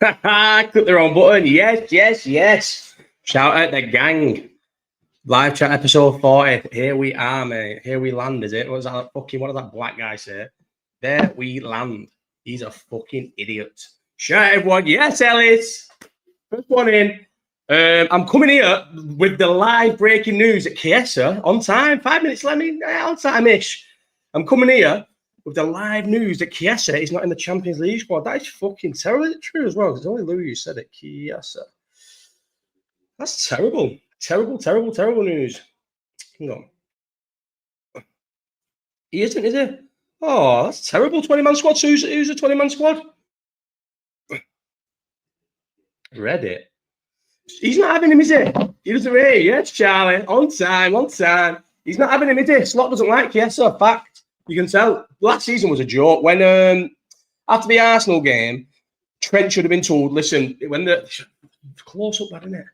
Click the wrong button. Yes. Shout out the gang. Live chat episode 40. Here we are, mate. Here we land, is it? What does that black guy say? There we land. He's a fucking idiot. Shout everyone. Yes, Ellis. First one in. I'm coming here with the live breaking news at Chiesa on time. 5 minutes, on time-ish. I'm coming here with the live news that Chiesa is not in the Champions League squad. That is fucking terrible. Is it true as well? It's only Louis who said it. Chiesa. That's terrible. Terrible news. Hang on. He isn't, is he? Oh, that's terrible. 20-man squad. So who's a 20-man squad? Reddit. He's not having him, is he? He doesn't really. Yes, Charlie. On time. He's not having him, is he? Slot doesn't like Chiesa. Fact. You can tell. Last season was a joke. When after the Arsenal game, Trent should have been told, listen, when the close up, bad, isn't it?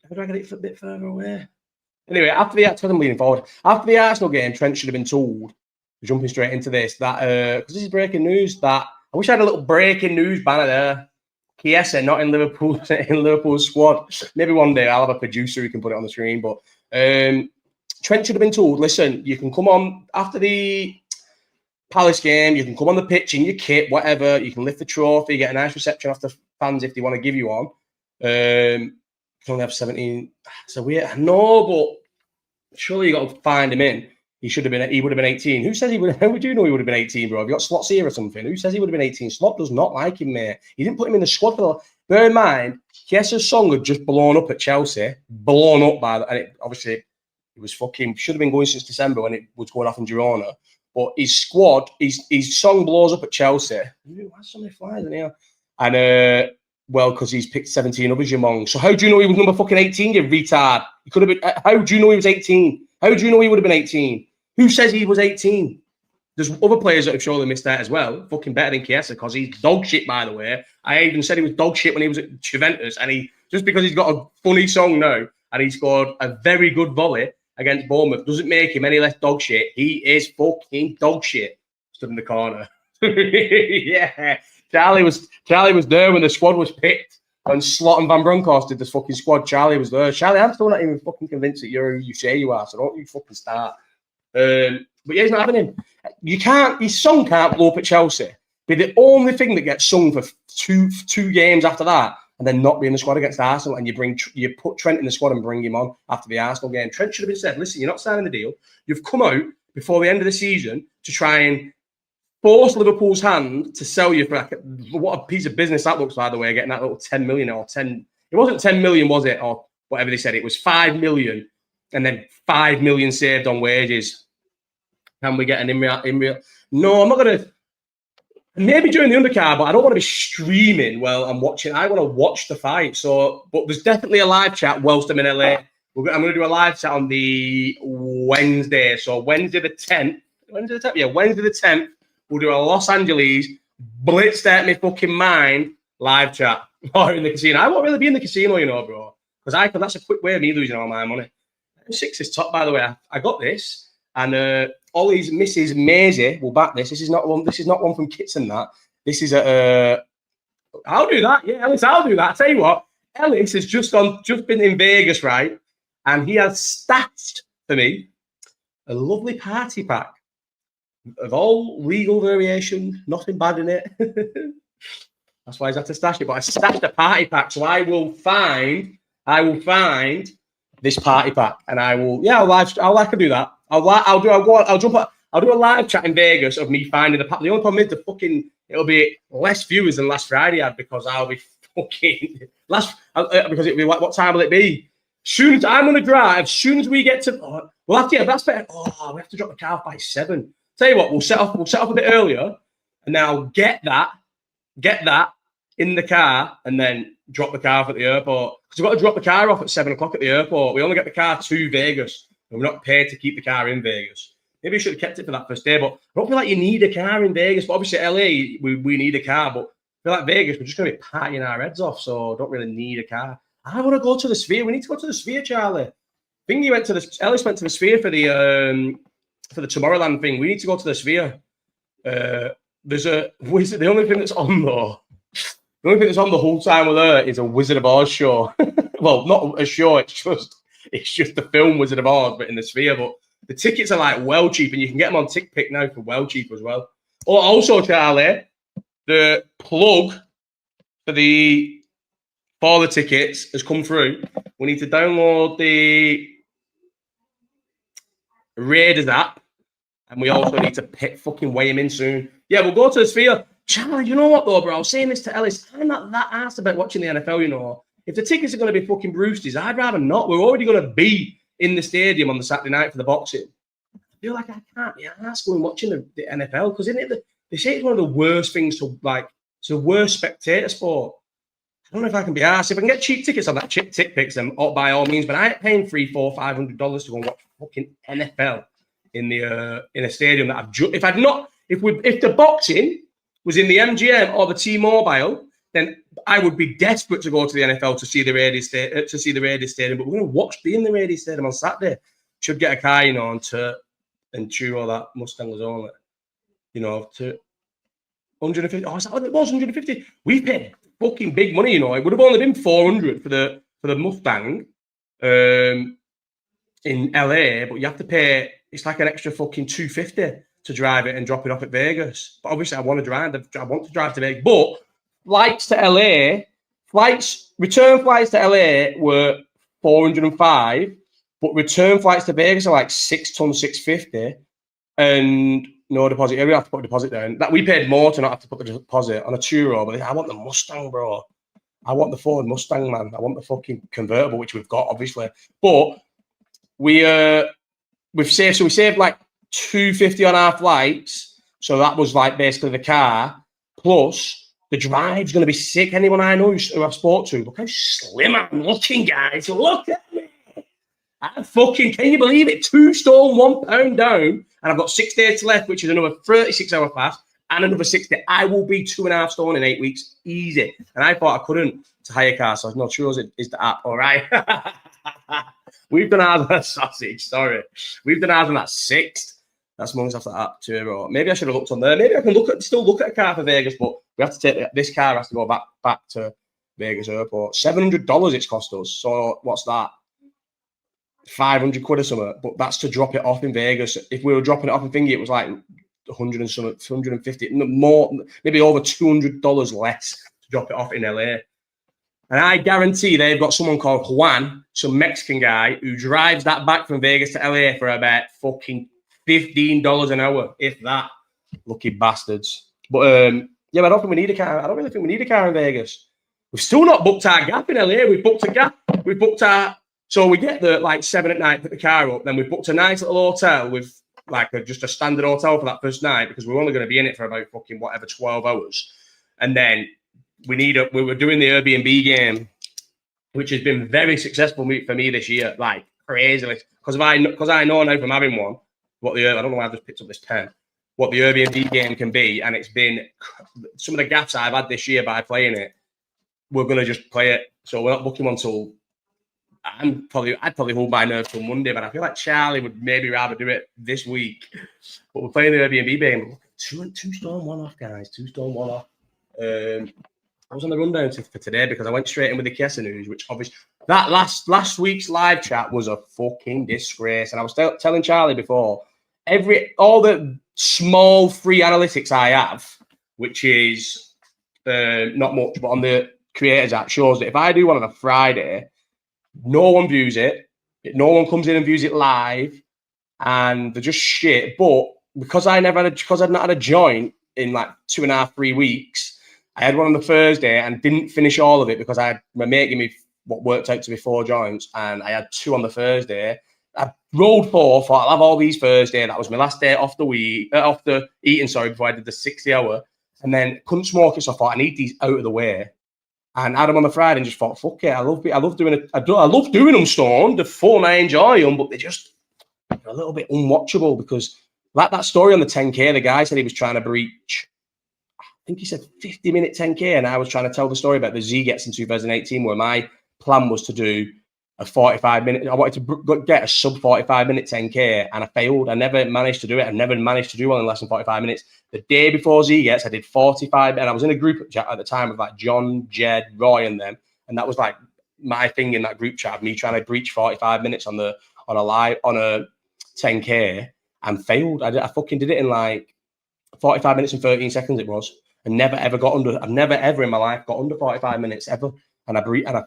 How do I get it a bit further away? Anyway, I'm leaning forward. After the Arsenal game, Trent should have been told, jumping straight into this, that because this is breaking news, that I wish I had a little breaking news banner there. Chiesa not in Liverpool's squad. Maybe one day I'll have a producer who can put it on the screen. But Trent should have been told, listen, you can come on after the Palace game, you can come on the pitch in your kit, whatever, you can lift the trophy, get a nice reception off the fans if they want to give you one. You only have 17. So weird. No, but surely you got to find him in. He would have been 18. Who says he would? How would you know he would have been 18, bro? Have you got Slots here or something? Who says he would have been 18? Slot does not like him, mate. He didn't put him in the squad for the. Bear in mind, Chiesa's song had just blown up at Chelsea. Blown up by that. And it was fucking, should have been going since December when it was going off in Girona. But his squad, his song blows up at Chelsea. Why so many flies in here? And, well, because he's picked 17 others, you mong. So how do you know he was number fucking 18, you retard? He could have been. How do you know he was 18? How do you know he would have been 18? Who says he was 18? There's other players that have surely missed that as well. Fucking better than Chiesa because he's dog shit, by the way. I even said he was dog shit when he was at Juventus. And just because he's got a funny song now and he scored a very good volley against Bournemouth doesn't make him any less dog shit. He is fucking dog shit. Stood in the corner. Yeah. Charlie was there when the squad was picked. When Slot and Van Bronckhorst did this fucking squad, Charlie was there. Charlie, I'm still not even fucking convinced that you're who you say you are, so don't you fucking start. But yeah, he's not having him. His song can't blow up at Chelsea. Be the only thing that gets sung for two games after that, and then not be in the squad against Arsenal, and you put Trent in the squad and bring him on after the Arsenal game. Trent should have been said, listen, you're not signing the deal. You've come out before the end of the season to try and force Liverpool's hand to sell you for what a piece of business that looks, by the way, getting that little 10 million or 10. It wasn't 10 million, was it? Or whatever they said. It was 5 million and then 5 million saved on wages. Can we get an in real? No, I'm not going to. Maybe during the undercard, but I don't want to be streaming while I'm watching. I want to watch the fight. So, but there's definitely a live chat whilst I'm in LA. I'm going to do a live chat on the Wednesday. So Wednesday the 10th. Wednesday the 10th. We'll do a Los Angeles blitzed out my fucking mind live chat or in the casino. I won't really be in the casino, you know, bro, because that's a quick way of me losing all my money. 6 is top, by the way. I got this, and Ollie's Mrs. Maisie will back this. This is not one from Kits and that. This is I'll do that. Yeah, Ellis, I'll do that. I tell you what, Ellis has just been in Vegas, right? And he has stashed for me a lovely party pack of all legal variation, nothing bad in it. That's why he's had to stash it. But I stashed a party pack, so I will find this party pack, and I will. Yeah, I can do that. I'll do a live chat in Vegas of me finding the pack. The only problem is it'll be less viewers than last Friday had because I'll be fucking because it'll be like, what time will it be? Soon as I'm gonna drive, soon as we get to, we'll have to. That's better. Oh, we have to drop the car off by 7. Tell you what, we'll set off a bit earlier, and now get that in the car, and then drop the car off at the airport. Because we've got to drop the car off at 7 o'clock at the airport. We only get the car to Vegas, and we're not paid to keep the car in Vegas. Maybe we should have kept it for that first day, but I don't feel like you need a car in Vegas. But obviously, LA, we need a car, but I feel like Vegas, we're just going to be partying our heads off, so don't really need a car. I want to go to the Sphere. We need to go to the Sphere, Charlie. Ellis went to the Sphere for the Tomorrowland thing. We need to go to the Sphere. The only thing that's on though The only thing that's on the whole time with her is a Wizard of Oz show. Well, not a show, it's just the film Wizard of Oz, but in the Sphere. But the tickets are like well cheap, and you can get them on TickPick now for well cheap as well. Oh, also, Charlie, the plug for the tickets has come through. We need to download the Raiders app, and we also need to fucking weigh him in soon. Yeah, we'll go to the Sphere. Charlie, you know what though, bro? I was saying this to Ellis. I'm not that arsed about watching the NFL, you know. If the tickets are going to be fucking Brewsters, I'd rather not. We're already going to be in the stadium on the Saturday night for the boxing. I feel like I can't be arsed going watching the NFL because isn't it they say it's one of the worst things to like. It's the worst spectator sport. I don't know if I can be asked. If I can get cheap tickets on that TickPick, then by all means. But I ain't paying $300, $400, $500 to go and watch fucking NFL in a stadium that if the boxing was in the MGM or the T-Mobile, then I would be desperate to go to the NFL to see the Raiders stadium. But we're going to be in the Raiders stadium on Saturday. Should get a car, you know, and chew all that Mustang only, you know, to 150. Oh, is that what it was? 150. We paid fucking big money, you know. It would have only been 400 for the Mustang in LA, but you have to pay. It's like an extra fucking 250 to drive it and drop it off at Vegas. But obviously, I want to drive to Vegas. But return flights to LA were 405, but return flights to Vegas are like 650, and no deposit. Yeah, we have to put a deposit down. That we paid more to not have to put the deposit on a Turo, but I want the Mustang, bro. I want the Ford Mustang, man. I want the fucking convertible, which we've got, obviously. But we saved like $250 on our flights. So that was like basically the car. Plus the drive's going to be sick. Anyone I know who I've spoke to, look how slim I'm looking, guys. Look at me. Can you believe it? 2 stone, 1 pound down. And I've got 6 days left, which is another 36-hour fast and another 60. I will be 2.5 stone in 8 weeks. Easy. And I thought I couldn't to hire a car. So no, Churros is the app. All right. We've done ours on a sausage. Sorry. We've done ours on that 6th. That's months after that app too. Maybe I should have looked on there. Maybe I can still look at a car for Vegas, but we have to take this car has to go back to Vegas airport. $700 it's cost us. So what's that? 500 quid or something. But that's to drop it off in Vegas. If we were dropping it off in Thingy, it was like 100 and something, 250 more, maybe over $200 less to drop it off in LA. And I guarantee they've got someone called Juan, some Mexican guy, who drives that back from Vegas to LA for about fucking $15 an hour, if that. Lucky bastards. But yeah, I don't think we need a car. I don't really think we need a car in Vegas. We've still not booked our gap in LA. We've booked a gap. We've booked our. So we get there like 7 at night, put the car up. Then we booked a nice little hotel with like just a standard hotel for that first night because we're only going to be in it for about fucking 12 hours. And then we were doing the Airbnb game, which has been very successful for me this year, like crazily. Because I know now from having one, I don't know why I just picked up this pen, what the Airbnb game can be. And it's been some of the gaps I've had this year by playing it. We're going to just play it. So we're not booking one till I'd probably hold my nerve till Monday, but I feel like Charlie would maybe rather do it this week. But we're playing the Airbnb game. Two stone, 1 off, guys. 2 stone, 1 off. I was on the rundown for today because I went straight in with the Kessa news, which obviously that last week's live chat was a fucking disgrace. And I was telling Charlie before, all the small free analytics I have, which is not much, but on the Creators app shows that if I do one on a Friday, no one views it. No one comes in and views it live, and they're just shit. But because I'd not had a joint in like 2.5, 3 weeks, I had one on the Thursday and didn't finish all of it because I had my mate give me what worked out to be 4 joints, and I had 2 on the Thursday. I rolled 4, thought I'll have all these Thursday. That was my last day off the eating, before I did the 60-hour, and then couldn't smoke it. So I thought I need these out of the way. And had them on the Friday and just thought, fuck it. I love doing them stoned. They're fun. I enjoy them, but they're a little bit unwatchable because like that story on the 10K, the guy said he was trying to breach, I think he said 50-minute 10K. And I was trying to tell the story about the Z Gets in 2018, where my plan was to do a 45 minute. I wanted to get a sub 45 minute 10K, and I failed. I never managed to do it. I never managed to do one in less than 45 minutes. The day before Z Gets, I did 45, and I was in a group chat at the time with like John, Jed, Roy, and them, and that was like my thing in that group chat, me trying to breach 45 minutes on a 10K, and failed. I fucking did it in like 45 minutes and 13 seconds it was, and never ever got under. I've never ever in my life got under 45 minutes ever. And I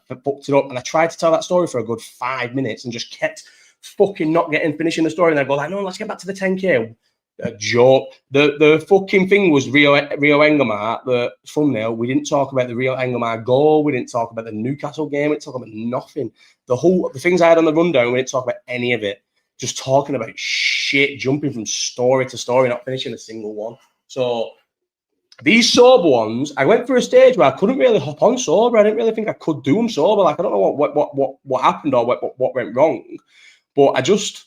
fucked it up, and I tried to tell that story for a good 5 minutes and just kept fucking not finishing the story. And I go like, no, let's get back to the 10K. A joke. The fucking thing was Rio Engelmar, the thumbnail. We didn't talk about the Rio Engelmar goal. We didn't talk about the Newcastle game. We didn't talk about nothing. The things I had on the rundown, we didn't talk about any of it. Just talking about shit, jumping from story to story, not finishing a single one. So these sober ones, I went through a stage where I couldn't really hop on sober. I didn't really think I could do them sober. Like, I don't know what happened or what went wrong, but I just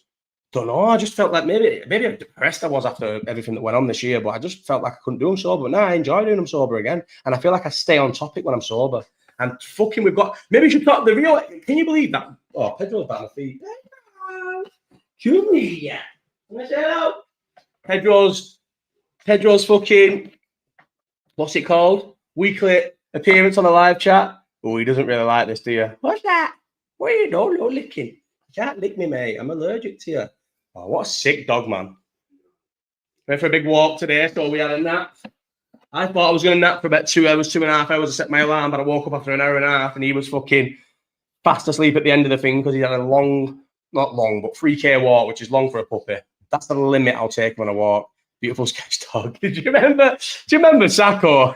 don't know. I just felt like maybe I'm depressed I was after everything that went on this year, but I just felt like I couldn't do them sober. But now I enjoy doing them sober again, and I feel like I stay on topic when I'm sober. And fucking, maybe we should talk the real. Can you believe that? Oh, Pedro's back on my feet. Julia, can I say hello? Pedro's fucking. What's it called? Weekly appearance on a live chat. Oh, he doesn't really like this, do you? What's that? What are you doing? No licking. You can't lick me, mate. I'm allergic to you. Oh, what a sick dog, man. Went for a big walk today, so we had a nap. I thought I was going to nap for about 2 hours, 2.5 hours. I set my alarm, but I woke up after an hour and a half, and he was fucking fast asleep at the end of the thing because he had a long, not long, but 3K walk, which is long for a puppy. That's the limit I'll take when I walk. Beautiful sketch dog. Do you remember Sacco?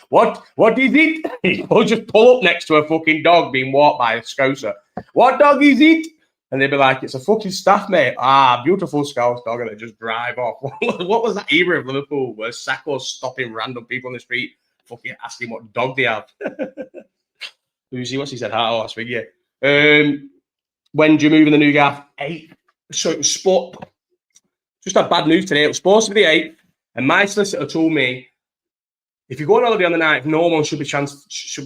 What is it? He'll just pull up next to a fucking dog being walked by a scouser. What dog is it? And they'd be like, it's a fucking staff mate. Ah, beautiful Scouse dog, and they just drive off. What was that era of Liverpool where Sacco's stopping random people on the street, fucking asking what dog they have? Lucy, what's he said? Heart horse, yeah. When do you move in the new gaff? 8. So it was sport. Just had bad news today. It was supposed to be the 8th, and my solicitor told me, if you go on holiday on the 9th, no one should be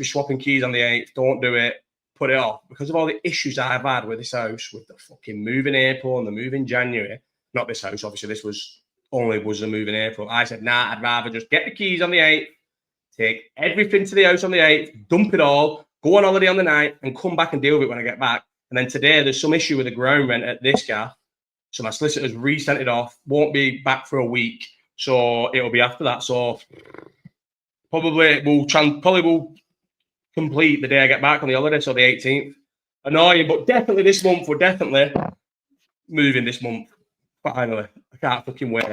swapping keys on the 8th. Don't do it. Put it off. Because of all the issues I've had with this house, with the fucking move in April and the move in January. Not this house, obviously. This was the move in April. I said, nah, I'd rather just get the keys on the 8th, take everything to the house on the 8th, dump it all, go on holiday on the 9th, and come back and deal with it when I get back. And then today, there's some issue with the ground rent at this gaff. So my solicitor's resent it off. Won't be back for a week. So it'll be after that. So probably will complete the day I get back on the holiday. So the 18th. Annoying, but definitely this month. We're definitely moving this month. Finally. I can't fucking wait.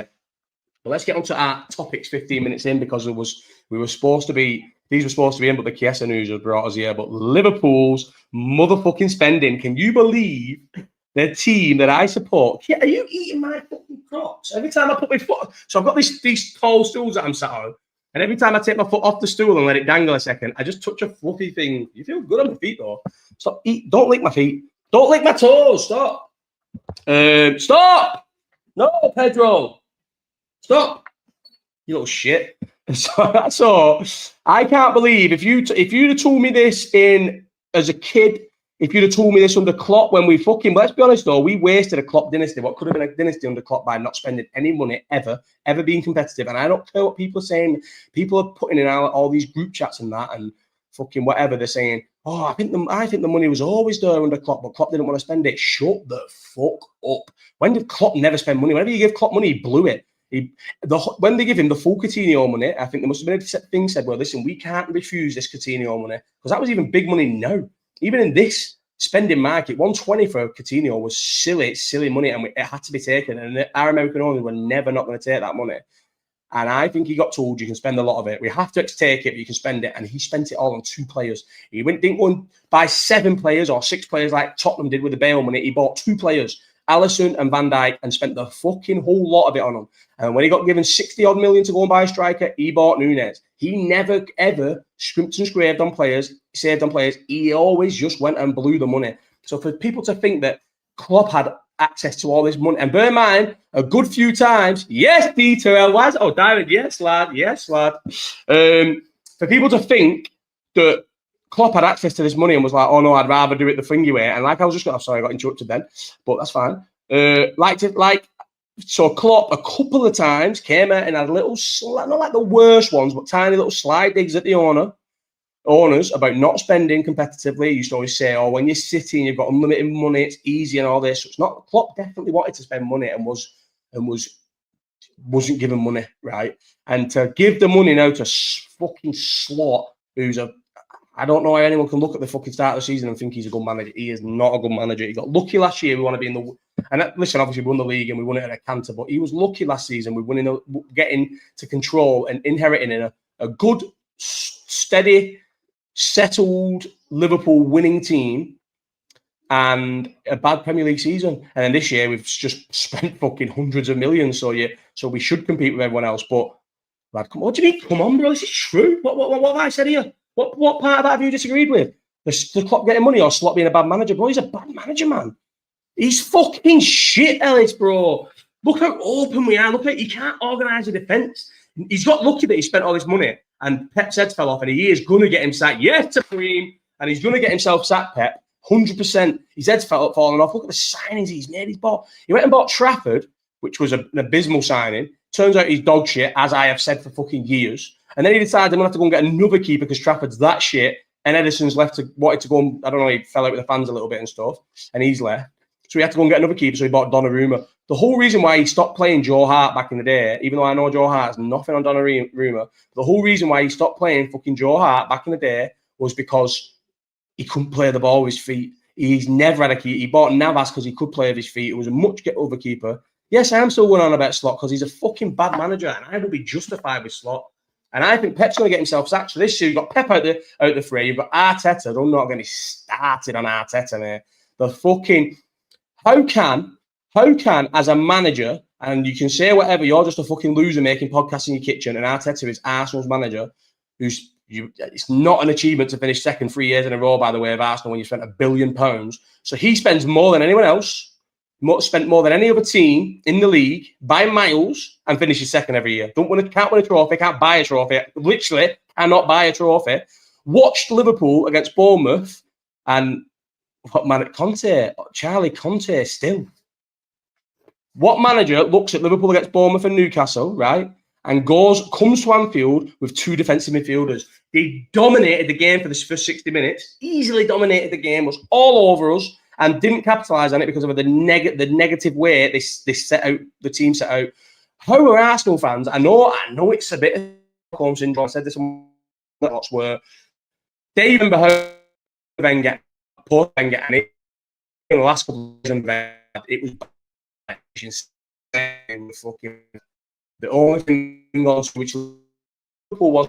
But let's get on to our topics 15 minutes in, because these were supposed to be in, but the Chiesa news has brought us here. But Liverpool's motherfucking spending. Can you believe the team that I support? Are you eating my fucking crocs? Every time I put my foot... So I've got these tall stools that I'm sat on, and every time I take my foot off the stool and let it dangle a second, I just touch a fluffy thing. You feel good on my feet, though. Stop. Don't lick my feet. Don't lick my toes. Stop. Stop. No, Pedro. Stop. You little shit. So I can't believe if you'd have told me this as a kid, if you'd have told me this under Klopp, when we fucking, let's be honest though, we wasted a Klopp dynasty, what could have been a dynasty under Klopp, by not spending any money ever being competitive. And I don't care what people are saying. People are putting in all these group chats and that, and fucking whatever they're saying. Oh, I think the money was always there under Klopp, but Klopp didn't want to spend it. Shut the fuck up. When did Klopp never spend money? Whenever you give Klopp money, he blew it. When they give him the full Coutinho money, I think there must have been a thing said, well, listen, we can't refuse this Coutinho money, because that was even big money now. Even in this spending market, 120 for Coutinho was silly money, and it had to be taken. And our American owners were never not going to take that money. And I think he got told, you can spend a lot of it. We have to take it, but you can spend it. And he spent it all on 2 players. He didn't go and buy 7 players or 6 players like Tottenham did with the Bale money. He bought 2 players, Alisson and Van Dijk, and spent the fucking whole lot of it on them. And when he got given 60-odd million to go and buy a striker, he bought Nunez. He never, ever scrimped and scraped on players, saved on players. He always just went and blew the money. So for people to think that Klopp had access to all this money, and bear in mind, a good few times, yes, Dieter was, Diamond, yes, lad. For people to think that Klopp had access to this money and was like, oh no, I'd rather do it the thingy way. And like I was just going, sorry, I got interrupted then, but that's fine. So Klopp a couple of times came out and had little, not like the worst ones, but tiny little slight digs at the owners about not spending competitively. He used to always say, oh, when you're City and you've got unlimited money, it's easy and all this. So it's not, Klopp definitely wanted to spend money and wasn't given money, right? And to give the money now to fucking Slot, who's I don't know how anyone can look at the fucking start of the season and think he's a good manager. He is not a good manager. He got lucky last year. We want to be in the... And listen, obviously we won the league and we won it at a canter, but he was lucky last season. We won getting to control and inheriting in a good, steady, settled Liverpool winning team and a bad Premier League season. And then this year we've just spent fucking hundreds of millions. So we should compete with everyone else. But lad, what do you mean? Come on, bro. This is true. What have I said here? What part of that have you disagreed with? The Klopp getting money or Slot being a bad manager? Bro, he's a bad manager, man. He's fucking shit, Ellis, bro. Look how open we are. Look at he can't organise a defence. He's got lucky that he spent all this money and Pep's head fell off and he is going to get him sacked. Yes, Supreme. And he's going to get himself sacked, Pep. 100%. His head's falling off. Look at the signings he's made. He went and bought Trafford, which was an abysmal signing. Turns out he's dog shit, as I have said for fucking years. And then he decided I'm going to have to go and get another keeper because Trafford's that shit. And Edison's wanted to go and, I don't know, he fell out with the fans a little bit and stuff. And he's left. So he had to go and get another keeper. So he bought Donnarumma. The whole reason why he stopped playing Joe Hart back in the day, even though I know Joe Hart's nothing on Donnarumma, the whole reason why he stopped playing fucking Joe Hart back in the day was because he couldn't play the ball with his feet. He's never had a keeper. He bought Navas because he could play with his feet. It was a much get-over keeper. Yes, I am still going on about Slot because he's a fucking bad manager and I will be justified with Slot. And I think Pep's going to get himself sacked. So this year, you've got Pep out the fray. You've got Arteta. I'm not going to started on Arteta, mate. The fucking... How can, as a manager, and you can say whatever, you're just a fucking loser making podcasts in your kitchen, and Arteta is Arsenal's manager, it's not an achievement to finish second 3 years in a row, by the way, of Arsenal when you spent £1 billion. So he spends more than anyone else, spent more than any other team in the league by miles, and finishes second every year. Can't win a trophy, can't buy a trophy, literally cannot buy a trophy. Watched Liverpool against Bournemouth, and what man, Charlie Conte still. What manager looks at Liverpool against Bournemouth and Newcastle, right, and comes to Anfield with two defensive midfielders? They dominated the game for the first 60 minutes, easily dominated the game, was all over us, and didn't capitalise on it because of the negative way the team set out. How are Arsenal fans? I know it's a bit of Stockholm syndrome. I said this on lots where they remember how Wenger post Wenger and it in the last couple of years it was fucking the only thing on which Liverpool was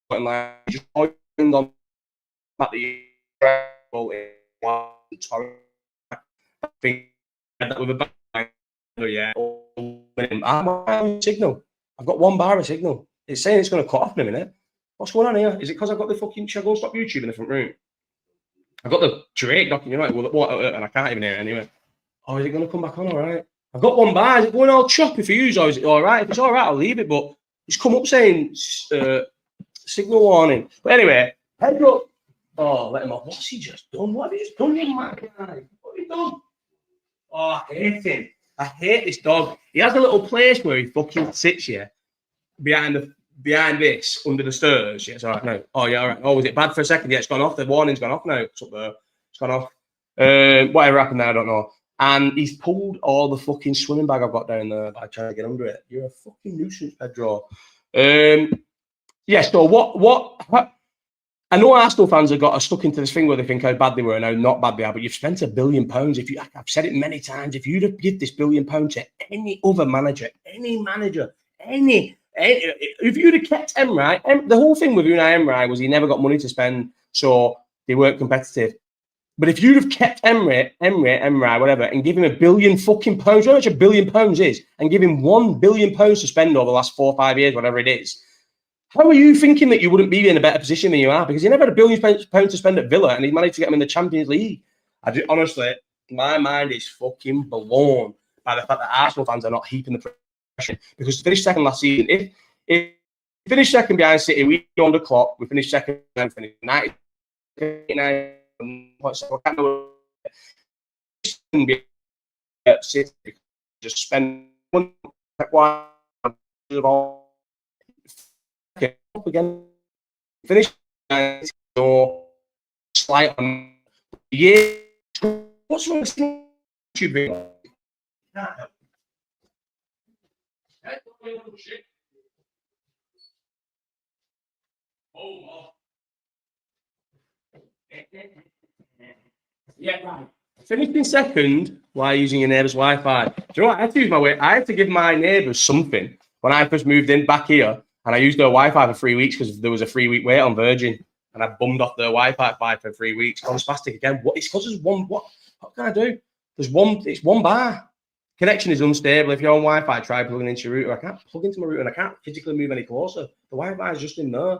like just on at the I think that with a bang, yeah. Signal. I've got one bar of signal. It's saying it's going to cut off in a minute. What's going on here? Is it because I've got the fucking... Shall I go and stop YouTube in the front room? I've got the Drake document, and I can't even hear it anyway. Oh, is it going to come back on? All right. I've got one bar. Is it going all choppy for you, or is it all right? If it's all right, I'll leave it. But it's come up saying signal warning. But anyway, head up. Oh, let him off. What's he just done? What have you just done, you mad guy? What have you done? Oh, I hate him. I hate this dog. He has a little place where he fucking sits here behind this, under the stairs. Yeah, it's all right now. Oh, yeah, all right. Oh, was it bad for a second? Yeah, it's gone off. The warning's gone off now. It's up there. It's gone off. Whatever happened there, I don't know. And he's pulled all the fucking swimming bag I've got down there by trying to get under it. You're a fucking nuisance, Pedro. Yeah, so what I know Arsenal fans have got stuck into this thing where they think how bad they were and how not bad they are, but you've spent £1 billion. I've said it many times, if you'd have given this £1 billion to any other manager, if you'd have kept Emre, the whole thing with Unai Emery was he never got money to spend, so they weren't competitive. But if you'd have kept Emre, whatever, and give him £1 billion fucking pounds, how much £1 billion is, and give him £1 billion to spend over the last 4 or 5 years, whatever it is, how are you thinking that you wouldn't be in a better position than you are? Because he never had £1 billion to spend at Villa, and he managed to get him in the Champions League. Honestly, my mind is fucking blown by the fact that Arsenal fans are not heaping the pressure. Because to finish second last season, if we finished second behind City, we on the clock, we finished second and finished 90 just spend one again. Finish slight on what's wrong with YouTube? Yeah, right. Finished in second while using your neighbour's Wi-Fi. Do you know what? I had to give my neighbours something when I first moved in back here, and I used their Wi-Fi for 3 weeks because there was a 3-week wait on Virgin, and I bummed off their Wi-Fi for 3 weeks. Gone spastic again. What? It's because there's one. What can I do? There's one. It's one bar. Connection is unstable. If you're on Wi-Fi, try plugging into your router. I can't plug into my router, and I can't physically move any closer. The Wi-Fi is just in there.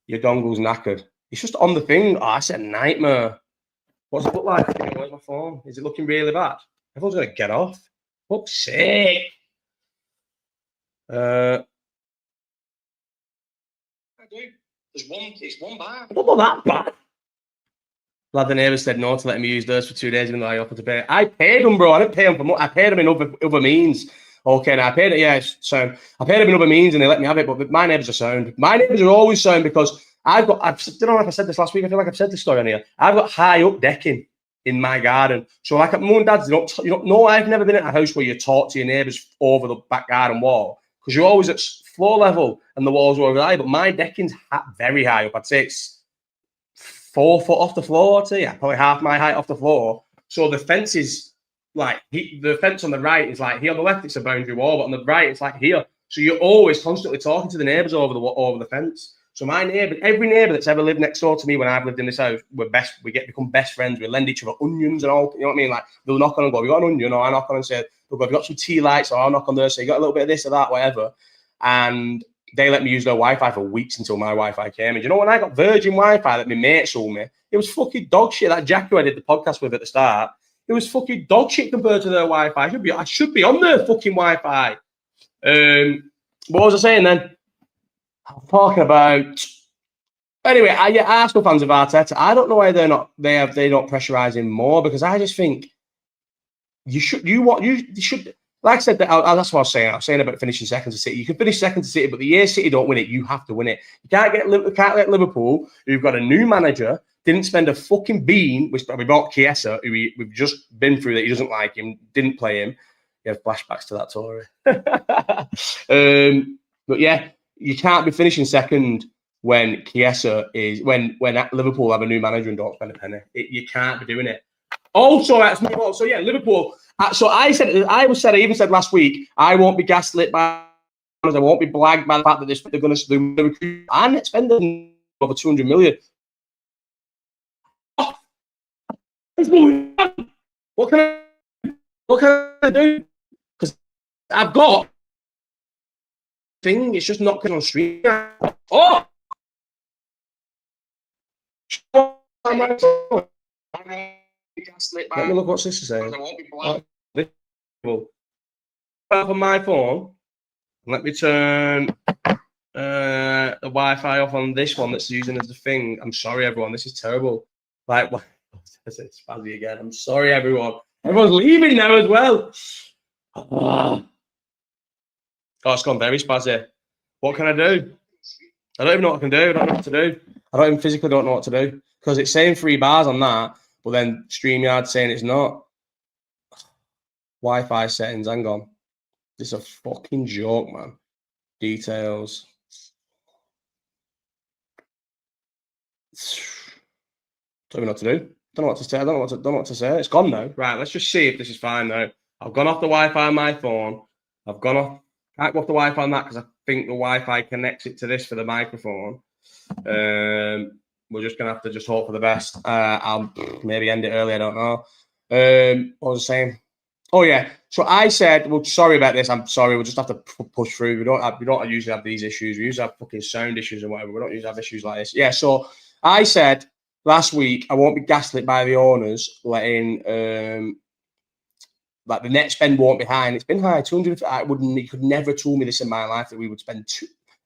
Your dongle's knackered. It's just on the thing. Oh, that's a nightmare. What's it look like? Where's my phone? Is it looking really bad? Everyone's going to get off. Fuck's sake. There's one bar. What about that bad? Glad the neighbour said no to letting me use theirs for 2 days, even though I offered to pay. I paid them, bro. I didn't pay them for money. I paid them in other means. Okay, now I paid it. Yeah, sound. I paid them in other means, and they let me have it. But my neighbours are sound. My neighbours are always sound because I don't know if I said this last week. I feel like I've said this story on here. I've got high up decking in my garden. So like mum and dad's, I've never been at a house where you talk to your neighbours over the back garden wall because you're always at floor level and the walls are over high. But my decking's very high up. I'd say it's 4 foot off the floor. I'd say, yeah, probably half my height off the floor. So the fence is like, the fence on the right is like here. On the left, it's a boundary wall, but on the right, it's like here. So you're always constantly talking to the neighbours over the fence. So my neighbour, every neighbour that's ever lived next door to me when I've lived in this house, become best friends. We lend each other onions and all. You know what I mean? Like they'll knock on and go, "We got an onion," or I knock on and say, "Look, I've got some tea lights," or I'll knock on there and say, "You got a little bit of this or that, whatever." And they let me use their Wi-Fi for weeks until my Wi-Fi came. And you know, when I got Virgin Wi-Fi that my mate sold me, it was fucking dog shit. That Jack who I did the podcast with at the start, it was fucking dog shit compared to their Wi-Fi. I should be on their fucking Wi-Fi. What was I saying then? I'm talking about. Anyway, Arsenal fans of Arteta, I don't know why they're not pressurise him more, because I just think you should. Like I said, that's what I was saying. I was saying about finishing second to City. You can finish second to City, but the year City don't win it, you have to win it. You can't let Liverpool, who've got a new manager, didn't spend a fucking bean. We bought Chiesa, who we've just been through that he doesn't like him, didn't play him. You have flashbacks to that, Tory. But yeah, you can't be finishing second when Chiesa is when Liverpool have a new manager and don't spend a penny. You can't be doing it. Also, let's move on. So yeah, Liverpool. So I even said last week, I won't be gaslit by, I won't be blagged by the fact that they're going to recruit and spend over 200 million. What can I do? Because I've got thing. It's just not on stream. Oh. Let me look what sister saying. On my phone, let me turn the Wi-Fi off on this one that's using as the thing. I'm sorry, everyone. This is terrible. Like, it's Spazzy again. I'm sorry, everyone. Everyone's leaving now as well. Oh, it's gone very Spazzy. What can I do? I don't even know what I can do. I don't know what to do. I don't even physically don't know what to do, because it's saying 3 bars on that, but then StreamYard saying it's not. Wi-Fi settings, hang on. This is a fucking joke, man. Details. Don't even know what to do. Don't know what to say. I don't know what to say. It's gone now. Right, let's just see if this is fine now. I've gone off the Wi-Fi on my phone. I've gone off. Can't go off the Wi-Fi on that because I think the Wi-Fi connects it to this for the microphone. We're just gonna have to just hope for the best. I'll maybe end it early. I don't know. What was I saying? Oh yeah. So I said, well, sorry about this. I'm sorry. We'll just have to push through. We don't usually have these issues. We usually have fucking sound issues and whatever. We don't usually have issues like this. Yeah. So I said last week I won't be gaslit by the owners letting like the net spend won't be high, and it's been high. 200. You could never tell me this in my life that we would spend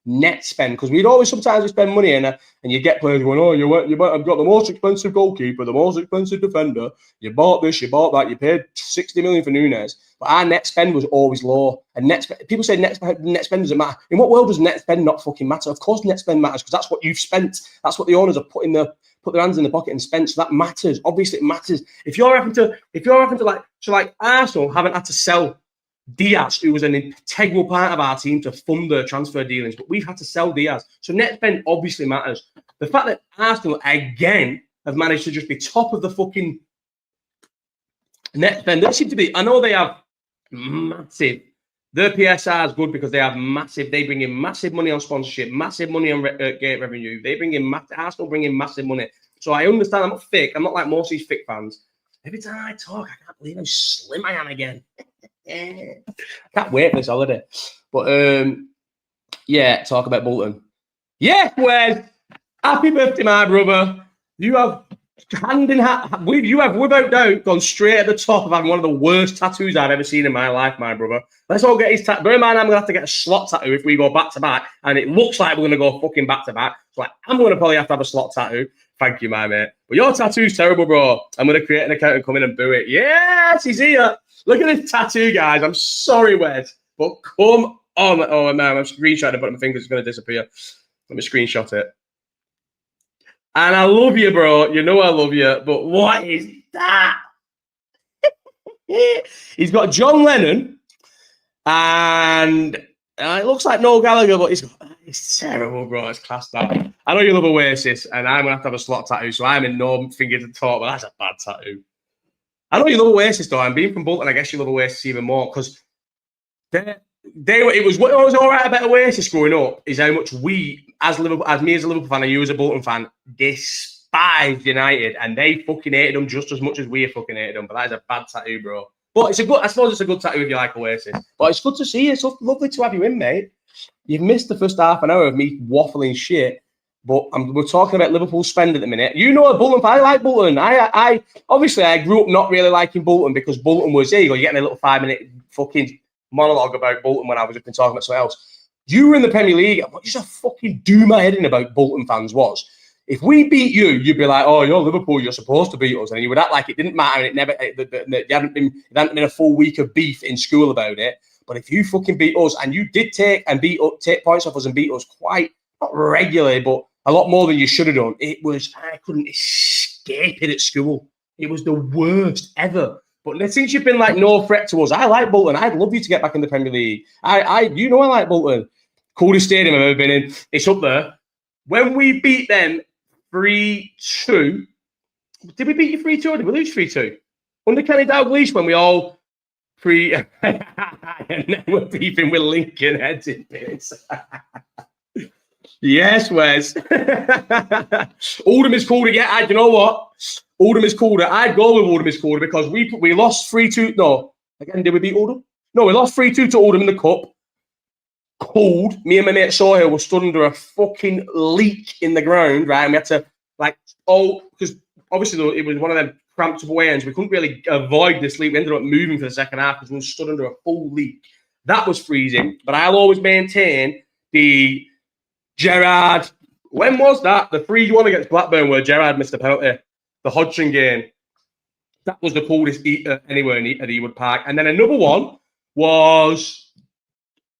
net spend, because we'd always sometimes spend money and you get players going, oh, you might have got the most expensive goalkeeper, the most expensive defender, you bought this, you bought that, you paid 60 million for Nunes, but our net spend was always low. And people say net spend doesn't matter. In what world does net spend not fucking matter? Of course net spend matters, because that's what you've spent. That's what the owners have put their hands in the pocket and spent. So that matters. Obviously, it matters. If you're having to like Arsenal haven't had to sell Diaz, who was an integral part of our team to fund the transfer dealings, but we've had to sell Diaz. So net spend obviously matters. The fact that Arsenal again have managed to just be top of the fucking net spend, they seem to be. I know they have massive. Their PSR is good because they bring in massive money on sponsorship, massive money on gate revenue. They bring in Arsenal bring in massive money. So I understand. I'm not fake. I'm not like most of these fake fans. Every time I talk, I can't believe how slim I am again. I can't wait for this holiday. But yeah, talk about Bolton. Yeah, Wes, happy birthday, my brother. You have hand in hand. You have without doubt gone straight at the top of having one of the worst tattoos I've ever seen in my life, my brother. Let's all get his tattoo. Bear in mind, I'm gonna have to get a slot tattoo if we go back to back, and it looks like we're gonna go fucking back to back. So like, I'm gonna probably have to have a slot tattoo. Thank you, my mate. But your tattoo's terrible, bro. I'm gonna create an account and come in and boo it. Yes, he's here. Look at this tattoo, guys. I'm sorry, Wes, but come on. Oh man, I'm screenshotting it, but my finger's gonna disappear. Let me screenshot it. And I love you, bro. You know I love you. But what is that? He's got John Lennon, and it looks like Noel Gallagher, but it's terrible, bro. It's class that. I know you love Oasis, and I'm going to have a slot tattoo, so I'm in no finger to talk, but that's a bad tattoo. I know you love Oasis, though. And being from Bolton, I guess you love Oasis even more, because it was what was all right about Oasis growing up is how much we, as me as a Liverpool fan and you as a Bolton fan, despised United, and they fucking hated them just as much as we fucking hated them. But that is a bad tattoo, bro. But I suppose it's a good tattoo if you like Oasis. But it's good to see you. It's lovely to have you in, mate. You've missed the first half an hour of me waffling shit, but we're talking about Liverpool spend at the minute. You know, Bolton. I like Bolton. I obviously I grew up not really liking Bolton because Bolton was there. You're getting a little 5-minute fucking monologue about Bolton when I was up and talking about something else. You were in the Premier League, and what used to fucking do my head in about Bolton fans was, if we beat you, you'd be like, "Oh, you're Liverpool, you're supposed to beat us," and you would act like it didn't matter, and it hadn't been a full week of beef in school about it. But if you fucking beat us, and you did take points off us and beat us quite not regularly, but a lot more than you should have done, I couldn't escape it at school. It was the worst ever. But since you've been like no threat to us, I like Bolton. I'd love you to get back in the Premier League. I like Bolton. Coolest stadium I've ever been in. It's up there. When we beat them 3-2, did we beat you 3-2 or did we lose 3-2? Under Kenny Dalglish when we all and then we're beefing with Lincoln heads in bits. Yes, Wes. Oldham is called it. Yeah, you know what? Oldham is called it. I'd go with Oldham is called it because we lost 3-2. No, again, did we beat Oldham? No, we lost 3-2 to Oldham in the cup. Cold. Me and my mate Sohail were stood under a fucking leak in the ground, right? And we had to because obviously it was one of them cramped up away ends. We couldn't really avoid this leak. We ended up moving for the second half because we were stood under a full leak. That was freezing. But I'll always maintain the Gerrard. When was that? The 3-1 against Blackburn where Gerrard missed a penalty. The Hodgson game. That was the coldest anywhere at Ewood Park. And then another one was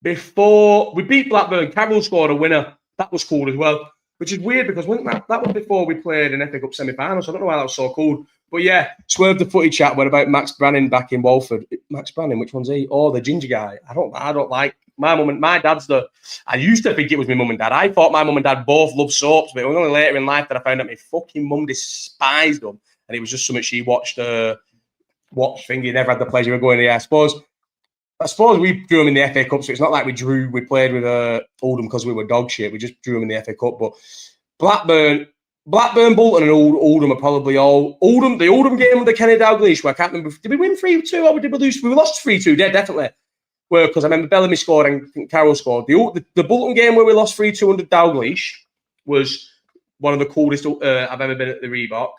before we beat Blackburn. Carroll scored a winner. That was cool as well. Which is weird because that was before we played an FA Cup semi-final. So I don't know why that was so cool. But yeah, Swerve the Footy chat went about Max Brannan back in Walford. Max Brannan, which one's he? Oh, the ginger guy. I don't like my mum and my dad's I used to think it was my mum and dad. I thought my mum and dad both loved soaps, but it was only later in life that I found out my fucking mum despised them. And it was just something she watched thingy, never had the pleasure of going to. I suppose we drew them in the FA Cup, so it's not like we played with Oldham because we were dog shit. We just drew them in the FA Cup. But Blackburn, Bolton and Oldham are probably all... The Oldham game under Kenny Dalglish, where I can't remember, did we win 3-2 or did we lose? We lost 3-2, yeah, definitely. Well, because I remember Bellamy scored and Carroll scored. The Bolton game where we lost 3-2 under Dalglish was one of the coolest I've ever been at the Reebok.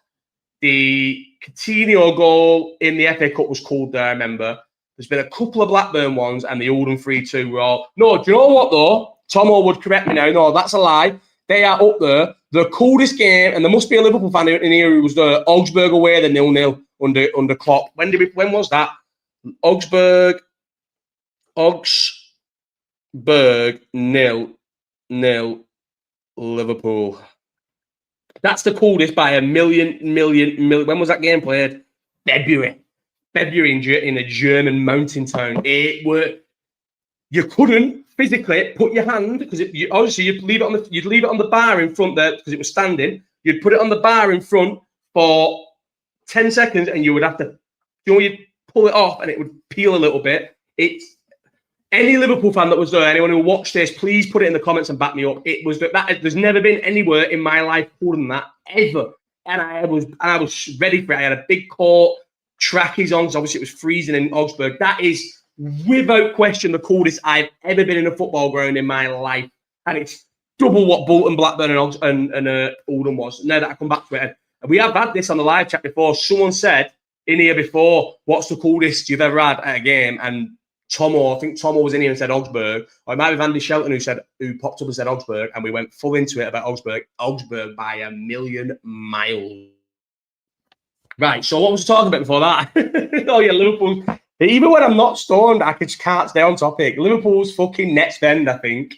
The Coutinho goal in the FA Cup was cool there, I remember. There's been a couple of Blackburn ones and the Oldham 3-2 were all... No, do you know what, though? Tomo would correct me now. No, that's a lie. They are up there. The coolest game, and there must be a Liverpool fan in here who was the Augsburg away, the 0-0 under Klopp. When was that? Augsburg 0-0 Liverpool. That's the coolest by a million. When was that game played? February in a German mountain town. You couldn't physically put your hand because obviously you'd leave it on the bar in front there because it was standing. You'd put it on the bar in front for 10 seconds, and you would have to, you'd pull it off, and it would peel a little bit. It's any Liverpool fan that was there, anyone who watched this, please put it in the comments and back me up. It was that there's never been anywhere in my life cooler than that ever, and I was ready for it. I had a big coat, trackies on, because obviously it was freezing in Augsburg. That is, without question, the coolest I've ever been in a football ground in my life. And it's double what Bolton, Blackburn and Oldham was. Now that I come back to it. And we have had this on the live chat before. Someone said in here before, what's the coolest you've ever had at a game? And I think Tomo was in here and said Augsburg. Or it might be Andy Shelton who popped up and said Augsburg. And we went full into it about Augsburg. Augsburg by a million miles. Right, so what was I talking about before that? Oh, yeah, Liverpool. Even when I'm not stoned, I just can't stay on topic. Liverpool's fucking next end, I think.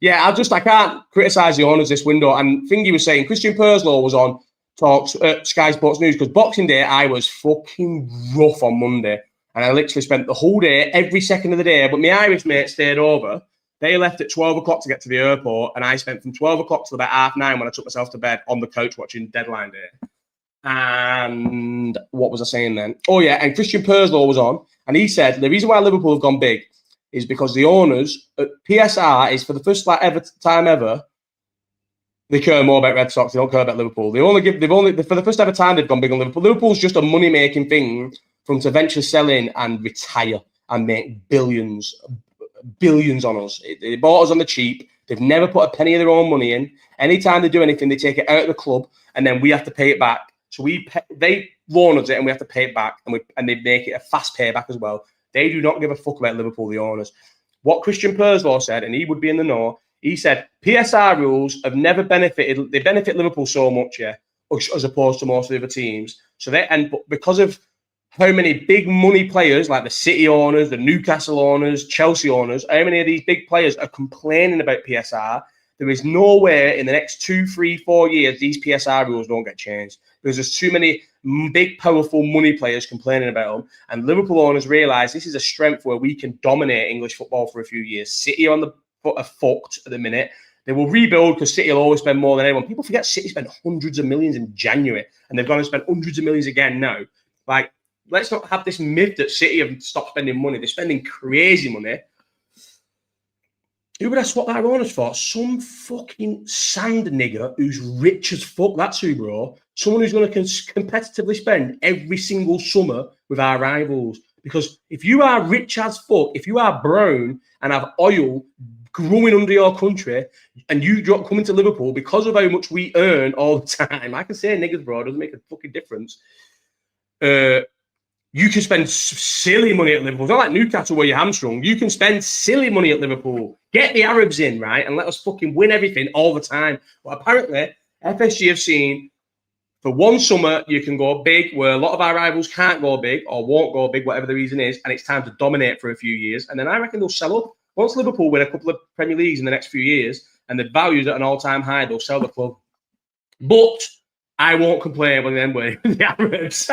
Yeah, I can't criticise the owners this window. And Thingy was saying Christian Purslow was on Talks at Sky Sports News because Boxing Day, I was fucking rough on Monday. And I literally spent the whole day, every second of the day. But my Irish mate stayed over. They left at 12 o'clock to get to the airport. And I spent from 12 o'clock till about 9:30 when I took myself to bed on the couch watching Deadline Day. And what was I saying then? Oh, yeah, and Christian Purslow was on. And he said the reason why Liverpool have gone big is because the owners at PSR is for the first time ever, they care more about Red Sox. They don't care about Liverpool. For the first ever time they've gone big on Liverpool. Liverpool's just a money-making thing from to venture sell in and retire and make billions on us. They bought us on the cheap. They've never put a penny of their own money in. Anytime they do anything, they take it out of the club and then we have to pay it back. So they loan us it and we have to pay it back, and they make it a fast payback as well. They do not give a fuck about Liverpool, the owners. What Christian Purslow said, and he would be in the know, he said PSR rules have never benefited. They benefit Liverpool so much, yeah, as opposed to most of the other teams. So because of how many big money players like the City owners, the Newcastle owners, Chelsea owners, how many of these big players are complaining about PSR? There is nowhere in the next 2, 3, 4 years these PSR rules don't get changed because there's too many big, powerful money players complaining about them. And Liverpool owners realise this is a strength where we can dominate English football for a few years. City on the foot are fucked at the minute. They will rebuild because City will always spend more than anyone. People forget City spent hundreds of millions in January and they've gone and spent hundreds of millions again now. Like, let's not have this myth that City have stopped spending money. They're spending crazy money. Who would I swap our owners for? Some fucking sand nigger who's rich as fuck. That's who, bro. Someone who's going to competitively spend every single summer with our rivals. Because if you are rich as fuck, if you are brown and have oil growing under your country, and you come into Liverpool because of how much we earn all the time, I can say niggers, bro, it doesn't make a fucking difference. You can spend silly money at Liverpool. It's not like Newcastle where you're hamstrung. You can spend silly money at Liverpool. Get the Arabs in, right? And let us fucking win everything all the time. But apparently, FSG have seen for one summer, you can go big where a lot of our rivals can't go big or won't go big, whatever the reason is. And it's time to dominate for a few years. And then I reckon they'll sell up. Once Liverpool win a couple of Premier Leagues in the next few years and the value's at an all-time high, they'll sell the club. But I won't complain when the N-word. The Arabs.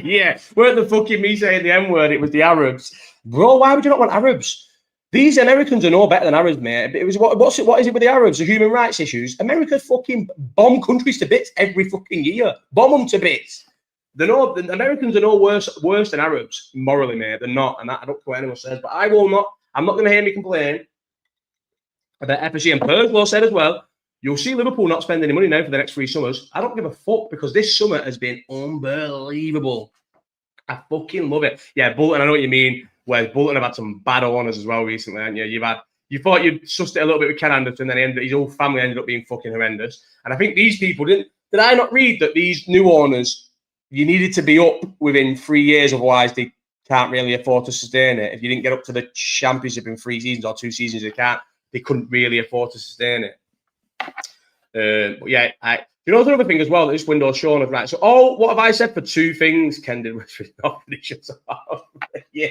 Yeah, weren't the fucking me saying the N-word, it was the Arabs. Bro, why would you not want Arabs? These Americans are no better than Arabs, mate. It was what is it with the Arabs? The human rights issues? America fucking bomb countries to bits every fucking year. Bomb them to bits. The Americans are no worse than Arabs, morally, mate. They're not, and I don't care what anyone says, but I will not. I'm not going to hear me complain about FSG. And Purslow said as well, you'll see Liverpool not spend any money now for the next 3 summers. I don't give a fuck because this summer has been unbelievable. I fucking love it. Yeah, Bolton, I know what you mean. Whereas Bolton have had some bad owners as well recently, haven't you? You thought you'd sussed it a little bit with Ken Anderson, then his whole family ended up being fucking horrendous. And I think these people did I not read that these new owners, you needed to be up within 3 years, otherwise they can't really afford to sustain it. If you didn't get up to the championship in 3 seasons or 2 seasons, they can't. they couldn't really afford to sustain it. But yeah, you know the other thing as well that this window's shown us, right? So, what have I said for 2 things? Ken did with yeah.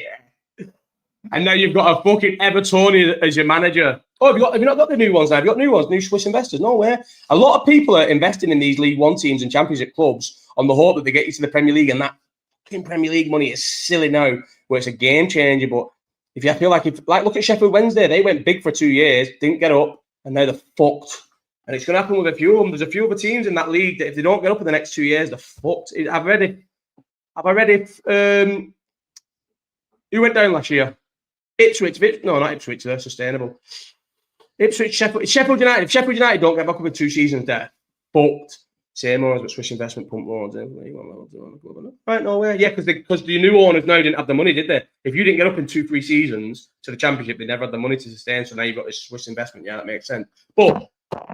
And now you've got a fucking Evertonian as your manager. Oh, have you not got the new ones now? Have you got new ones, new Swiss investors? No way. A lot of people are investing in these League One teams and Championship clubs on the hope that they get you to the Premier League, and that fucking Premier League money is silly now, where it's a game changer. But I feel like look at Sheffield Wednesday, they went big for 2 years, didn't get up, and now they're fucked. And it's going to happen with a few of them. There's a few other teams in that league that if they don't get up in the next 2 years, they're fucked. Have I read it? Who went down last year? Ipswich. No, not Ipswich. They're sustainable. Ipswich, Sheffield United. If Sheffield United don't get back up in 2 seasons, they're fucked. Same owners, but Swiss investment pump loans. Right, no way. Yeah, because the new owners now didn't have the money, did they? If you didn't get up in 2-3 seasons to the Championship, they never had the money to sustain. So now you've got this Swiss investment. Yeah, that makes sense. But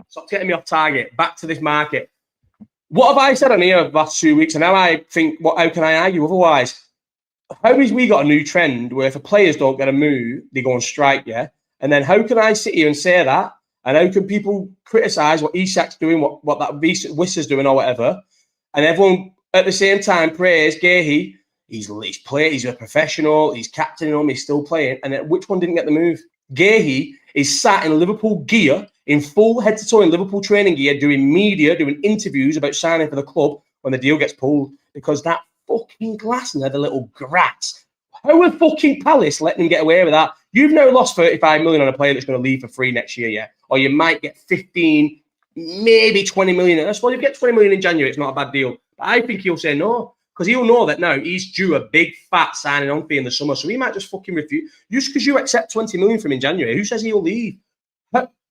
stop getting me off target. Back to this market. What have I said on here the last 2 weeks? And now I think, how can I argue otherwise? How is we got a new trend where if the players don't get a move, they go on strike, yeah? And then how can I sit here and say that? And how can people criticise what Isak's doing, what that Wissa's doing or whatever? And everyone at the same time praise Gehi. He's a professional, he's captaining them, he's still playing. And then which one didn't get the move? Gehi is sat in Liverpool gear, in full head-to-toe in Liverpool training gear, doing media, doing interviews about signing for the club when the deal gets pulled. Because that fucking Glasner, the little grats. How are fucking Palace letting him get away with that? You've now lost 35 million on a player that's going to leave for free next year, yeah? Or you might get 15, maybe 20 million. I suppose if you get 20 million in January, it's not a bad deal. But I think he'll say no, because he'll know that now he's due a big fat signing on fee in the summer. So he might just fucking refuse. Just because you accept 20 million from him in January, who says he'll leave?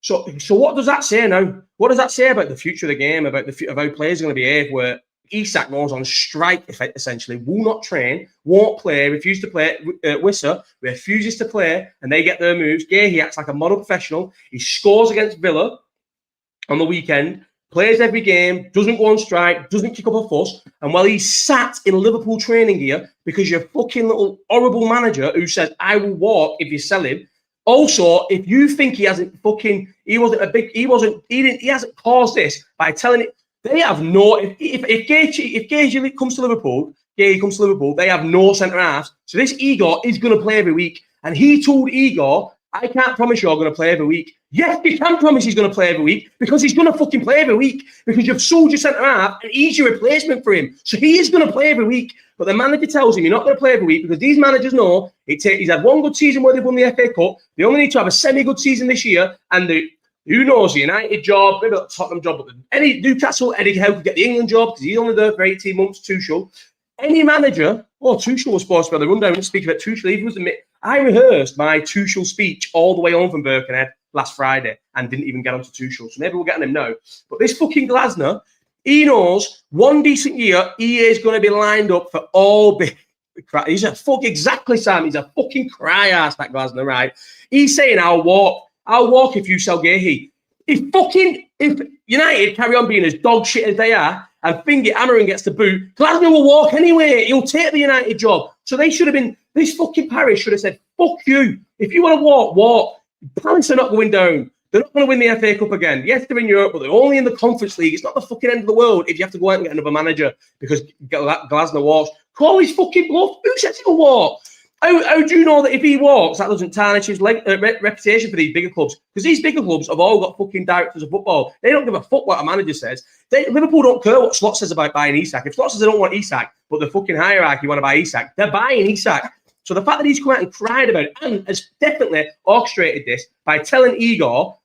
So what does that say now? What does that say about the future of the game, about how players are going to behave where Isak goes on strike, essentially, will not train, won't play, refuses to play. Wissa refuses to play, and they get their moves. He acts like a model professional. He scores against Villa on the weekend, plays every game, doesn't go on strike, doesn't kick up a fuss. And while he's sat in Liverpool training gear because you're a fucking little horrible manager who says, I will walk if you sell him. Also, if you think he hasn't he hasn't caused this by telling it. They have no. If Gage comes to Liverpool, they have no centre halves. So this Igor is going to play every week, and he told Igor, "I can't promise you're going to play every week." Yes, he can promise he's going to play every week because he's going to fucking play every week because you've sold your centre half and he's your replacement for him. So he is going to play every week. But the manager tells him you're not going to play every week because these managers know he's had one good season where they've won the FA Cup. They only need to have a semi-good season this year, and who knows, the United job, maybe the Tottenham job, but any Newcastle, Eddie Howe could get the England job because he's only there for 18 months, Tuchel. Any manager, Tuchel was supposed to be on the rundown and speak about Tuchel. I rehearsed my Tuchel speech all the way home from Birkenhead last Friday and didn't even get onto Tuchel. So maybe we're getting him now. But this fucking Glasner, he knows one decent year, he is going to be lined up for all big. He's a exactly, Sam. He's a fucking cry-ass, that Glasner, right? He's saying, I'll walk if you sell Gehi. If United carry on being as dog shit as they are and Amering gets the boot, Glasner will walk anyway. He'll take the United job. So they should have been, this fucking Paris should have said, fuck you. If you want to walk. Palace are not going down. They're not going to win the FA Cup again. Yes, they're in Europe, but they're only in the Conference League. It's not the fucking end of the world if you have to go out and get another manager because Glasner walks. Call his fucking bluff. Who says he'll walk? How do you know that if he walks, that doesn't tarnish his reputation for these bigger clubs? Because these bigger clubs have all got fucking directors of football. They don't give a fuck what a manager says. Liverpool don't care what Slot says about buying Isak. If Slot says they don't want Isak, but the fucking hierarchy want to buy Isak, they're buying Isak. So the fact that he's come out and cried about it and has definitely orchestrated this by telling Igor,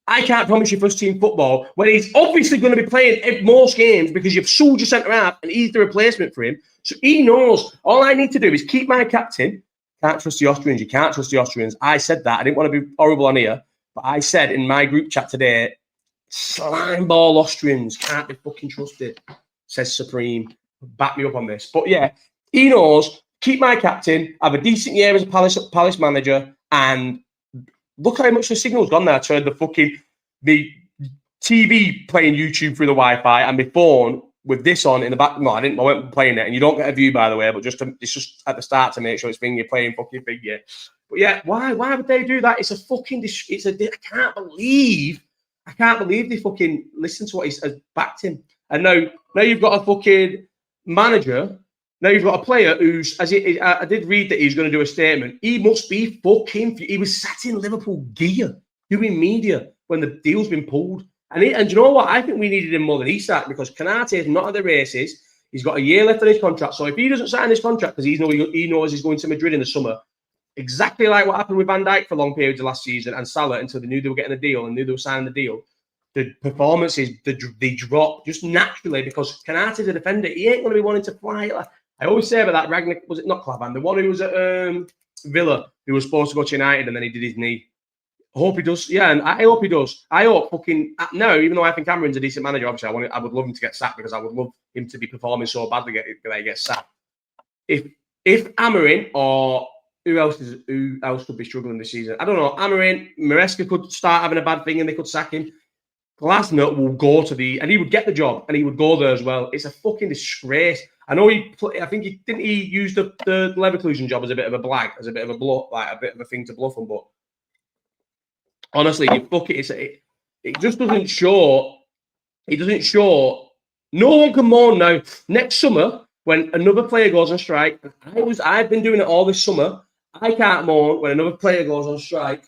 I can't promise you first team football, when he's obviously going to be playing most games because you've sold your centre half and he's the replacement for him. So he knows all I need to do is keep my captain. Can't trust the Austrians. You can't trust the Austrians. I said that. I didn't want to be horrible on here, but I said in my group chat today, slime ball Austrians can't be fucking trusted, says Supreme. Back me up on this. But yeah, he knows, keep my captain, have a decent year as a Palace manager, and look how much the signal's gone there. Turned the TV playing YouTube through the Wi-Fi and my phone with this on in the back. No, I wasn't playing it. And you don't get a view, by the way, but it's just at the start to make sure it's you're playing fucking big, yeah. But yeah, why would they do that? It's a fucking, I can't believe they fucking listened to what he said, backed him. And now you've got a fucking manager. Now you've got a player who's, I did read that he's going to do a statement. He must be fucking, he was sat in Liverpool gear doing media when the deal's been pulled. And do you know what? I think we needed him more than he sat, because Canate is not at the races. He's got a year left on his contract. So if he doesn't sign his contract because he knows he's going to Madrid in the summer, exactly like what happened with Van Dijk for long periods of last season and Salah until they knew they were getting a deal and knew they were signing the deal, the performances, they drop just naturally because Canate's a defender. He ain't going to be wanting to fly. I always say about that Ragnick, was it not Clavan? The one who was at Villa, who was supposed to go to United and then he did his knee. I hope he does. Yeah, and I hope he does. I hope fucking no. Even though I think Cameron's a decent manager, obviously I would love him to get sacked because I would love him to be performing so badly that he gets sacked. If Amorim or who else could be struggling this season? I don't know. Amorim, Maresca could start having a bad thing and they could sack him. Glasner will go to and he would get the job and he would go there as well. It's a fucking disgrace. I know he used the Leverkusen job as a bit of a blag, as a bit of a bluff, like a bit of a thing to bluff him, but honestly, it just doesn't show. It doesn't show. No one can moan now. Next summer, when another player goes on strike, I've been doing it all this summer. I can't moan when another player goes on strike.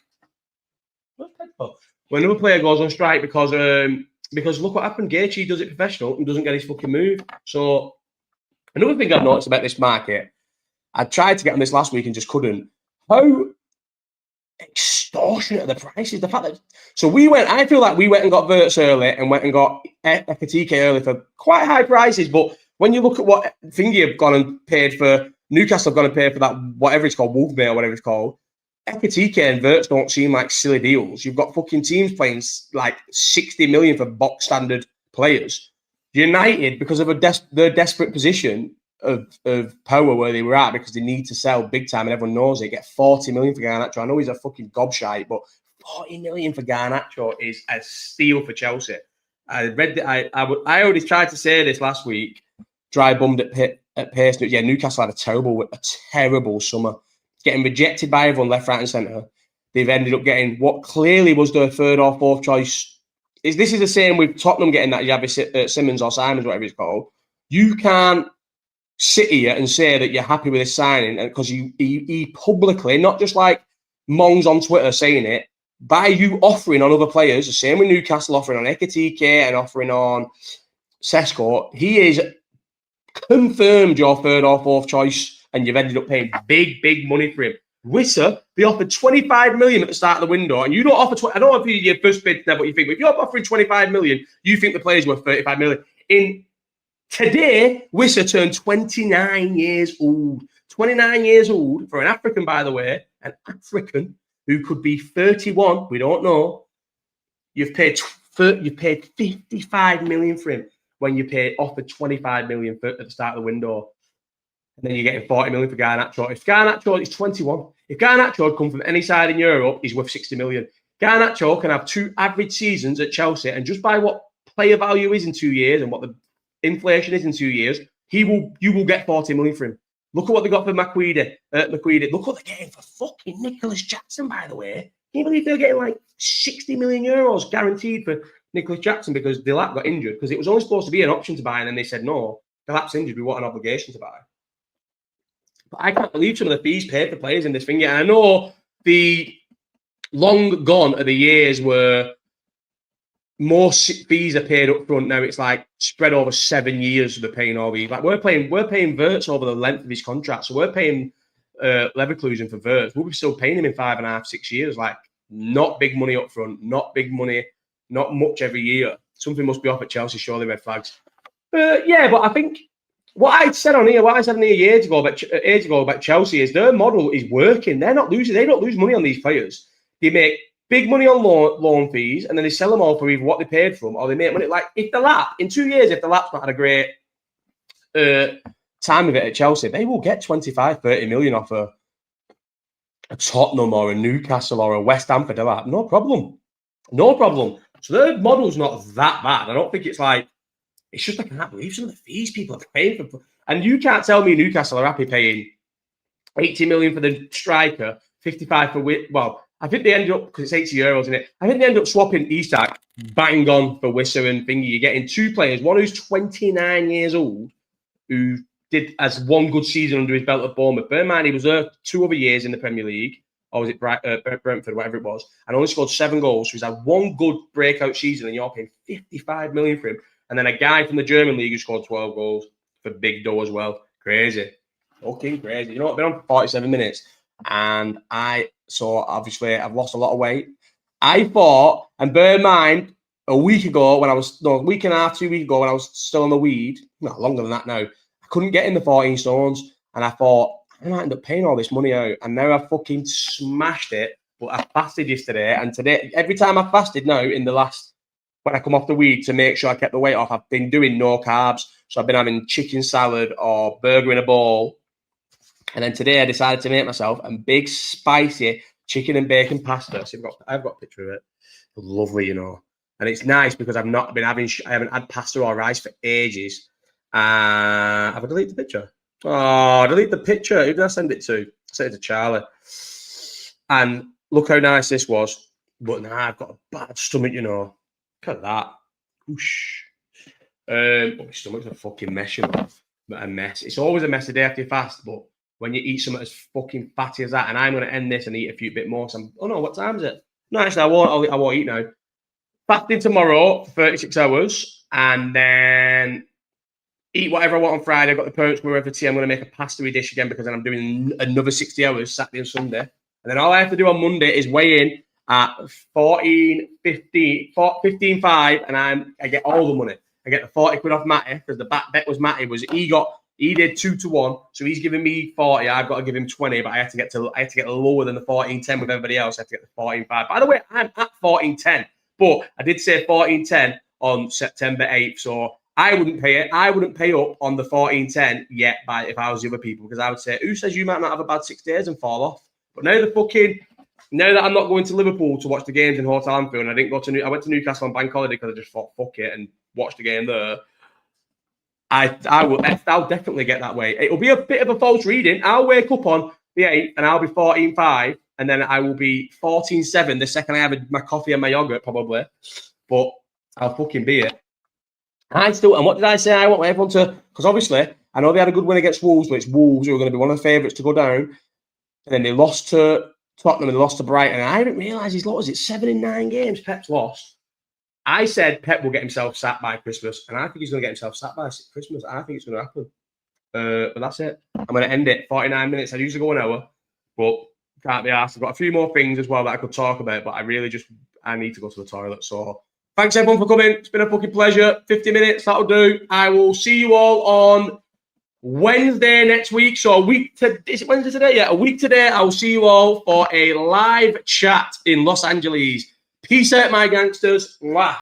When another player goes on strike because look what happened. Gaethje does it professional and doesn't get his fucking move. So another thing I've noticed about this market, I tried to get on this last week and just couldn't. How extortionate are the prices? The fact that I feel like we went and got Verts early and went and got Ekatike early for quite high prices. But when you look at what Thingy have gone and paid for, Newcastle have gone and paid for that, whatever it's called, Wolfmere or whatever it's called. Ekatike and Verts don't seem like silly deals. You've got fucking teams paying like 60 million for box standard players. United, because of their desperate position of power where they were at, because they need to sell big time and everyone knows it, get 40 million for Garnacho. I know he's a fucking gobshite, but 40 million for Garnacho is a steal for Chelsea. I read that. I already tried to say this last week. Dry bummed at pace. Yeah, Newcastle had a terrible summer. Getting rejected by everyone left, right, and centre. They've ended up getting what clearly was their third or fourth choice. This is the same with Tottenham getting that Javi Simmons or Simons, whatever it's called. You can't sit here and say that you're happy with this signing because he publicly, not just like Mongs on Twitter saying it, by you offering on other players, the same with Newcastle offering on Ekatike and offering on Sesko, he is confirmed your third or fourth choice. And you've ended up paying big money for him. Wissa, they offered 25 million at the start of the window, and you don't offer. I don't know if your first bid there what you think, but if you're offering 25 million, you think the player's worth 35 million. Today, Wissa turned 29 years old. 29 years old for an African, by the way, an African who could be 31. We don't know. You've paid 55 million for him when you offered 25 million at the start of the window. And then you're getting 40 million for Garnacho. If Garnacho is 21, if Garnacho had come from any side in Europe, he's worth 60 million. Garnacho can have 2 average seasons at Chelsea, and just by what player value is in 2 years and what the inflation is in 2 years, you will get 40 million for him. Look at what they got for Macquarie. Look what they're getting for fucking Nicholas Jackson, by the way. Can you believe they're getting like 60 million euros guaranteed for Nicholas Jackson because Delap got injured? Because it was only supposed to be an option to buy, and then they said, no, Delap's injured, we want an obligation to buy. But I can't believe some of the fees paid for players in this thing yet. And I know the long gone are the years where more fees are paid up front. Now it's like spread over 7 years they're paying all these. Like we're paying Verts over the length of his contract. So we're paying Leverkusen for Verts. We'll be still paying him in 5.5, 6 years. Like not big money up front, not big money, not much every year. Something must be off at Chelsea, surely red flags. Yeah, but I think what I said on here ages ago about Chelsea is their model is working. They're not losing. They don't lose money on these players. They make big money on loan fees, and then they sell them all for either what they paid for them, or they make money. Like if in 2 years, if the Lap's not had a great time of it at Chelsea, they will get 25, 30 million off a Tottenham or a Newcastle or a West Ham for Delap. No problem. So their model's not that bad. I don't think it's like. It's just I can't believe some of the fees people are paying for. And you can't tell me Newcastle are happy paying 80 million for the striker 55 for well, I think they ended up, because it's €80, isn't it? I think they ended up swapping Isak bang on for Wissa and Thingy. You're getting two players, one who's 29 years old, who has one good season under his belt at Bournemouth. Bear in mind, he was there 2 other years in the Premier League, or was it Brentford, whatever it was, and only scored 7 goals. So he's had one good breakout season, and you're paying 55 million for him. And then a guy from the German league who scored 12 goals for big dough as well. Crazy. Fucking crazy. You know what? I've been on for 47 minutes, and obviously I've lost a lot of weight. I thought, and bear in mind, a week ago when I was, no, a week and a half, 2 weeks ago when I was still on the weed, not longer than that now, I couldn't get in the 14 stones, and I thought, I might end up paying all this money out, and now I've fucking smashed it. But I fasted yesterday, and today, every time I fasted now in the last, when I come off the weed to make sure I kept the weight off, I've been doing no carbs. So I've been having chicken salad or burger in a bowl. And then today I decided to make myself a big spicy chicken and bacon pasta. So I've got a picture of it. Lovely, you know. And it's nice because I haven't had pasta or rice for ages. Have I deleted the picture? Oh, delete the picture. Who did I send it to? I sent it to Charlie. And look how nice this was. But now I've got a bad stomach, you know. Look at that. Whoosh. My stomach's a fucking mess, you know. A mess. It's always a mess the day after you fast, but when you eat something as fucking fatty as that, and I'm going to end this and eat a few bit more. So oh no, what time is it? No, actually, I won't eat now. Fasting tomorrow for 36 hours, and then eat whatever I want on Friday. I've got the parents coming over for tea. I'm going to make a pasta dish again because then I'm doing another 60 hours Saturday and Sunday. And then all I have to do on Monday is weigh in at 15.5, and I get all the money. I get the 40 quid off Matty because the bet was Matty he did 2-1, so he's giving me 40. I've got to give him 20, but I had to get lower than the 14.10 with everybody else. I had to get the 14.5. By the way, I'm at 14.10, but I did say 14.10 on September 8th, so I wouldn't pay it. I wouldn't pay up on the 14.10 yet if I was the other people, because I would say, who says you might not have a bad 6 days and fall off? But now that I'm not going to Liverpool to watch the games in Hotel Anfield, and I went to Newcastle on bank holiday because I just thought, fuck it, and watched the game there. I'll definitely get that way. It'll be a bit of a false reading. I'll wake up on the 8th and I'll be 14.5, and then I will be 14.7 the second I have my coffee and my yogurt, probably. But I'll fucking be it. And what did I say? I want everyone to, because obviously I know they had a good win against Wolves, but it's Wolves who are going to be one of the favourites to go down. And then they lost to Tottenham and they lost to Brighton. And I didn't realise what was it, 7 in 9 games Pep's lost. I said Pep will get himself sacked by Christmas, and I think he's going to get himself sacked by Christmas. I think it's going to happen. But that's it. I'm going to end it. 49 minutes. I usually go an hour, but can't be asked. I've got a few more things as well that I could talk about, but I need to go to the toilet. So thanks everyone for coming. It's been a fucking pleasure. 50 minutes, that'll do. I will see you all on Wednesday next week. So is it Wednesday today? Yeah, a week today. I will see you all for a live chat in Los Angeles. Peace out, my gangsters. Laugh.